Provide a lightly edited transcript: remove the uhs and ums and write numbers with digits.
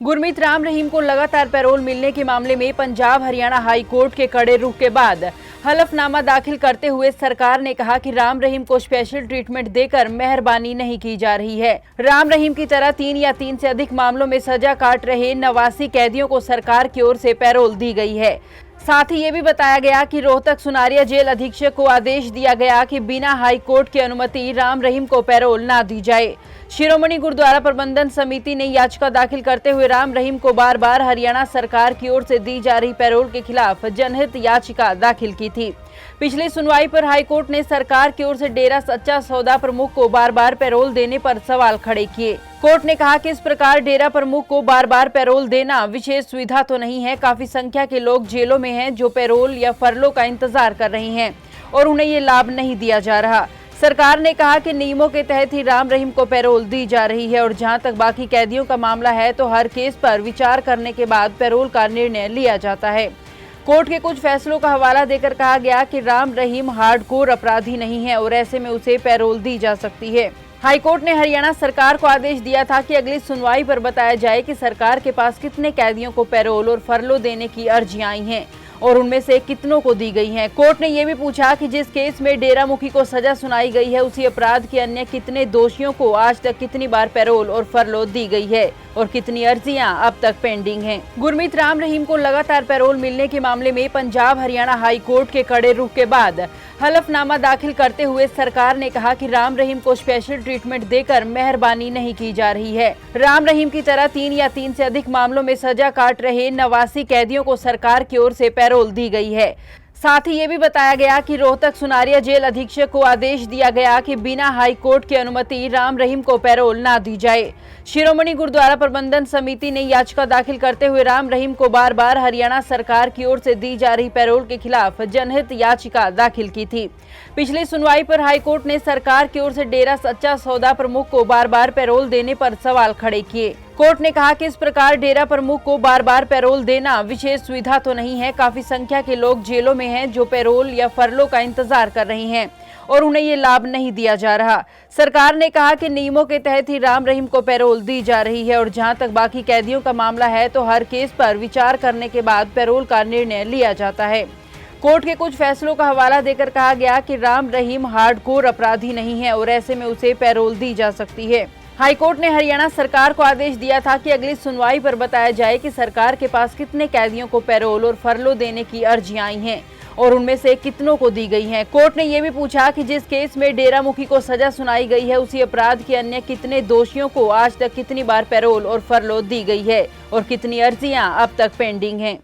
गुरमीत राम रहीम को लगातार पैरोल मिलने के मामले में पंजाब हरियाणा हाई कोर्ट के कड़े रुख के बाद हलफनामा दाखिल करते हुए सरकार ने कहा कि राम रहीम को स्पेशल ट्रीटमेंट देकर मेहरबानी नहीं की जा रही है। राम रहीम की तरह 3 या 3 से अधिक मामलों में सजा काट रहे 89 कैदियों को सरकार की ओर से पैरोल दी गई है। साथ ही ये भी बताया गया कि रोहतक सुनारिया जेल अधीक्षक को आदेश दिया गया कि बिना हाई कोर्ट की अनुमति राम रहीम को पैरोल ना दी जाए। शिरोमणि गुरुद्वारा प्रबंधन समिति ने याचिका दाखिल करते हुए राम रहीम को बार बार हरियाणा सरकार की ओर से दी जा रही पैरोल के खिलाफ जनहित याचिका दाखिल की थी। पिछली सुनवाई पर हाईकोर्ट ने सरकार की ओर से डेरा सच्चा सौदा प्रमुख को बार बार पैरोल देने पर सवाल खड़े किए। कोर्ट ने कहा कि इस प्रकार डेरा प्रमुख को बार बार पैरोल देना विशेष सुविधा तो नहीं है। काफी संख्या के लोग जेलों में हैं जो पैरोल या फरलो का इंतजार कर रहे हैं और उन्हें ये लाभ नहीं दिया जा रहा। सरकार ने कहा कि नियमों के तहत ही राम रहीम को पैरोल दी जा रही है और जहां तक बाकी कैदियों का मामला है तो हर केस पर विचार करने के बाद पैरोल का निर्णय लिया जाता है। कोर्ट के कुछ फैसलों का हवाला देकर कहा गया कि राम रहीम हार्डकोर अपराधी नहीं है और ऐसे में उसे पैरोल दी जा सकती है। हाईकोर्ट ने हरियाणा सरकार को आदेश दिया था कि अगली सुनवाई पर बताया जाए कि सरकार के पास कितने कैदियों को पैरोल और फरलो देने की अर्जियां आई हैं और उनमें से कितनों को दी गई हैं। कोर्ट ने यह भी पूछा कि जिस केस में डेरा मुखी को सजा सुनाई गई है उसी अपराध के अन्य कितने दोषियों को आज तक कितनी बार पैरोल और फरलो दी गई है और कितनी अर्जियां अब तक पेंडिंग हैं। गुरमीत राम रहीम को लगातार पैरोल मिलने के मामले में पंजाब हरियाणा हाई कोर्ट के कड़े रुख के बाद हलफनामा दाखिल करते हुए सरकार ने कहा कि राम रहीम को स्पेशल ट्रीटमेंट देकर मेहरबानी नहीं की जा रही है। राम रहीम की तरह 3 या 3 से अधिक मामलों में सजा काट रहे 89 कैदियों को सरकार की ओर से पैरोल दी गई है। साथ ही ये भी बताया गया कि रोहतक सुनारिया जेल अधीक्षक को आदेश दिया गया कि बिना हाई कोर्ट की अनुमति राम रहीम को पैरोल ना दी जाए। शिरोमणि गुरुद्वारा प्रबंधन समिति ने याचिका दाखिल करते हुए राम रहीम को बार बार हरियाणा सरकार की ओर से दी जा रही पैरोल के खिलाफ जनहित याचिका दाखिल की थी। पिछली सुनवाई पर हाईकोर्ट ने सरकार की ओर से डेरा सच्चा सौदा प्रमुख को बार बार पैरोल देने पर सवाल खड़े किए। कोर्ट ने कहा कि इस प्रकार डेरा प्रमुख को बार बार पैरोल देना विशेष सुविधा तो नहीं है। काफी संख्या के लोग जेलों में हैं जो पैरोल या फरलो का इंतजार कर रहे हैं और उन्हें ये लाभ नहीं दिया जा रहा। सरकार ने कहा कि नियमों के तहत ही राम रहीम को पैरोल दी जा रही है और जहां तक बाकी कैदियों का मामला है तो हर केस पर विचार करने के बाद पैरोल का निर्णय लिया जाता है। कोर्ट के कुछ फैसलों का हवाला देकर कहा गया कि राम रहीम हार्डकोर अपराधी नहीं है और ऐसे में उसे पैरोल दी जा सकती है। हाईकोर्ट ने हरियाणा सरकार को आदेश दिया था कि अगली सुनवाई पर बताया जाए कि सरकार के पास कितने कैदियों को पैरोल और फरलो देने की अर्जियां आई हैं और उनमें से कितनों को दी गई हैं। कोर्ट ने यह भी पूछा कि जिस केस में डेरा मुखी को सजा सुनाई गई है उसी अपराध के अन्य कितने दोषियों को आज तक कितनी बार पैरोल और फरलो दी गई है और कितनी अर्जियां अब तक पेंडिंग हैं।